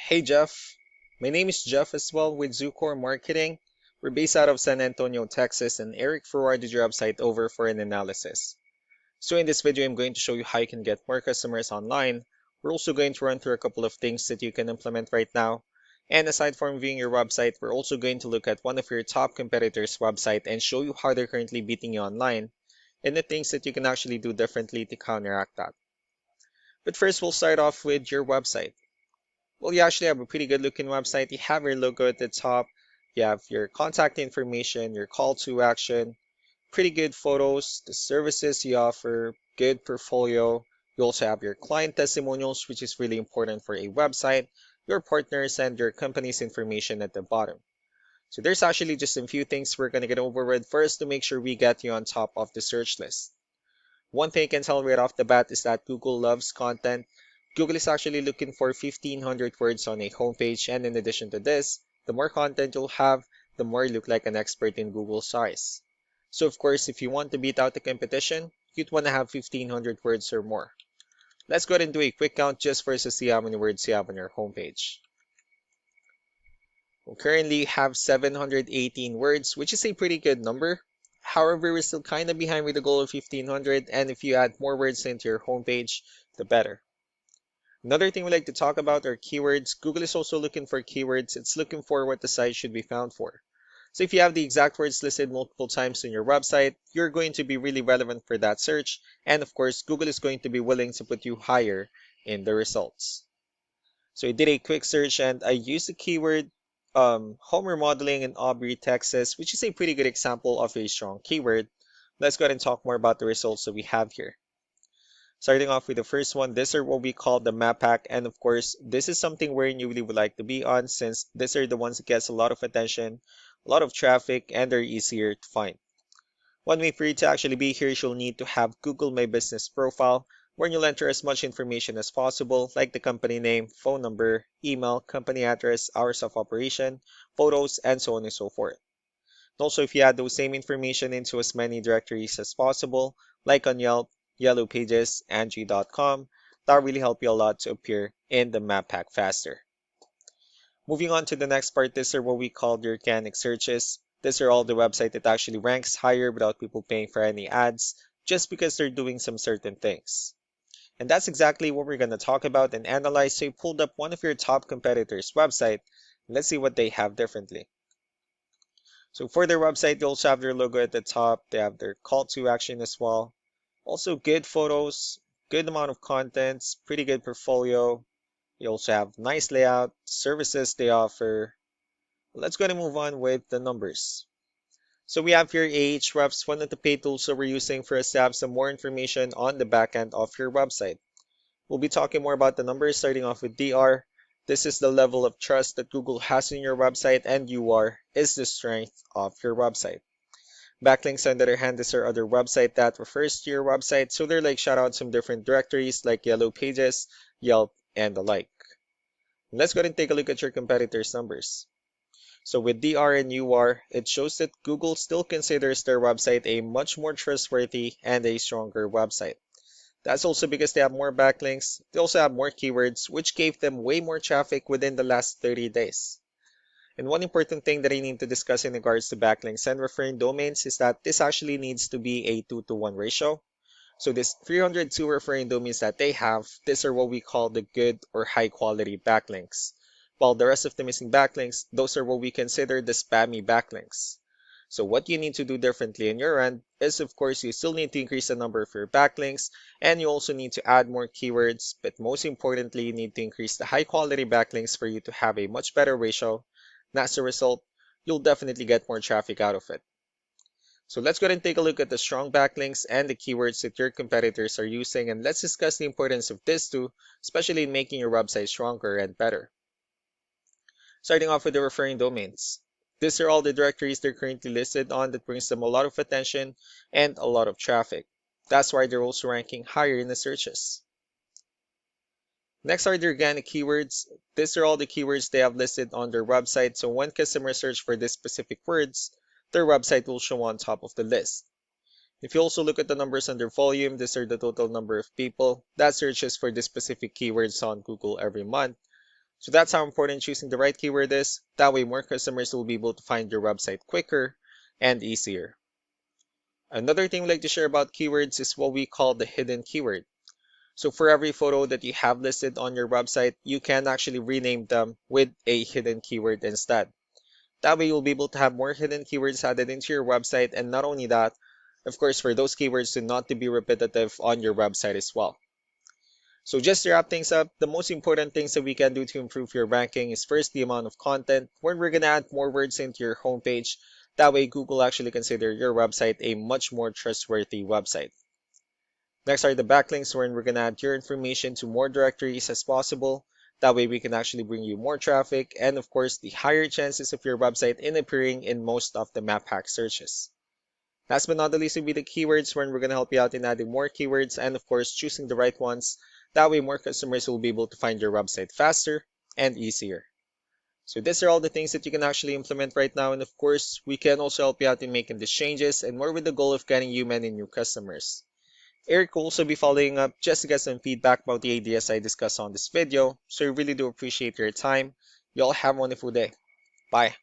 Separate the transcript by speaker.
Speaker 1: Hey Jeff, my name is Jeff as well with Zucor Marketing. We're based out of San Antonio, Texas, and Eric forwarded your website over for an analysis. So in this video, I'm going to show you how you can get more customers online. We're also going to run through a couple of things that you can implement right now. And aside from viewing your website, we're also going to look at one of your top competitors' website and show you how they're currently beating you online and the things that you can actually do differently to counteract that. But first, we'll start off with your website. Well, you actually have a pretty good looking website. You have your logo at the top. You have your contact information, your call to action, pretty good photos, the services you offer, good portfolio. You also have your client testimonials, which is really important for a website, your partners, and your company's information at the bottom. So there's actually just a few things we're going to get over with first to make sure we get you on top of the search list. One thing I can tell right off the bat is that Google loves content. Google is actually looking for 1,500 words on a homepage, and in addition to this, the more content you'll have, the more you look like an expert in Google's eyes. So of course, if you want to beat out the competition, you'd want to have 1,500 words or more. Let's go ahead and do a quick count just for us to see how many words you have on your homepage. We currently have 718 words, which is a pretty good number. However, we're still kind of behind with the goal of 1,500, and if you add more words into your homepage, the better. Another thing we like to talk about are keywords. Google is also looking for keywords. It's looking for what the site should be found for. So if you have the exact words listed multiple times on your website, you're going to be really relevant for that search. And of course, Google is going to be willing to put you higher in the results. So I did a quick search and I used the keyword home remodeling in Aubrey, Texas, which is a pretty good example of a strong keyword. Let's go ahead and talk more about the results that we have here. Starting off with the first one, these are what we call the map pack. And of course, this is something where you really would like to be on since these are the ones that gets a lot of attention, a lot of traffic, and they're easier to find. One way for you to actually be here is you'll need to have Google My Business profile, where you'll enter as much information as possible, like the company name, phone number, email, company address, hours of operation, photos, and so on and so forth. Also, if you add those same information into as many directories as possible, like on Yelp, Yellow Pages, Angie.com, that really help you a lot to appear in the map pack faster. Moving on to the next part, these are what we call the organic searches. These are all the website that actually ranks higher without people paying for any ads, just because they're doing some certain things. And that's exactly what we're going to talk about and analyze. So you pulled up one of your top competitors' website. Let's see what they have differently. So for their website, they also have their logo at the top. They have their call to action as well. Also good photos, good amount of contents, pretty good portfolio. They also have nice layout, services they offer. Let's go and move on with the numbers. So we have here Ahrefs, one of the paid tools that we're using for us to have some more information on the back end of your website. We'll be talking more about the numbers starting off with DR. This is the level of trust that Google has in your website, and UR is the strength of your website. Backlinks, on the other hand, these are other website that refers to your website, so they're like shoutouts from different directories like Yellow Pages, Yelp, and the like. Let's go ahead and take a look at your competitors' numbers. So with DR and UR, it shows that Google still considers their website a much more trustworthy and a stronger website. That's also because they have more backlinks. They also have more keywords, which gave them way more traffic within the last 30 days. And one important thing that I need to discuss in regards to backlinks and referring domains is that this actually needs to be a 2-to-1 ratio. So this 302 referring domains that they have, these are what we call the good or high quality backlinks. While the rest of the missing backlinks, those are what we consider the spammy backlinks. So what you need to do differently on your end is, of course, you still need to increase the number of your backlinks, and you also need to add more keywords, but most importantly, you need to increase the high quality backlinks for you to have a much better ratio. And as a result, you'll definitely get more traffic out of it. So let's go ahead and take a look at the strong backlinks and the keywords that your competitors are using, and let's discuss the importance of this too, especially in making your website stronger and better. Starting off with the referring domains. These are all the directories they're currently listed on that brings them a lot of attention and a lot of traffic. That's why they're also ranking higher in the searches. Next are the organic keywords. These are all the keywords they have listed on their website, so when customers search for these specific words, their website will show on top of the list. If you also look at the numbers under volume, these are the total number of people that searches for these specific keywords on Google every month. So that's how important choosing the right keyword is. That way more customers will be able to find your website quicker and easier. Another thing we like to share about keywords is what we call the hidden keyword. So for every photo that you have listed on your website, you can actually rename them with a hidden keyword instead. That way you'll be able to have more hidden keywords added into your website, and not only that, of course, for those keywords to not to be repetitive on your website as well. So just to wrap things up, the most important things that we can do to improve your ranking is first the amount of content, where we're going to add more words into your homepage. That way Google actually consider your website a much more trustworthy website. Next are the backlinks, wherein we're going to add your information to more directories as possible. That way we can actually bring you more traffic and of course the higher chances of your website in appearing in most of the map hack searches. Last but not the least will be the keywords, wherein we're going to help you out in adding more keywords and of course choosing the right ones. That way more customers will be able to find your website faster and easier. So these are all the things that you can actually implement right now, and of course we can also help you out in making these changes and more with the goal of getting you many new customers. Eric will also be following up just to get some feedback about the ideas I discussed on this video, so I really do appreciate your time. You all have a wonderful day. Bye.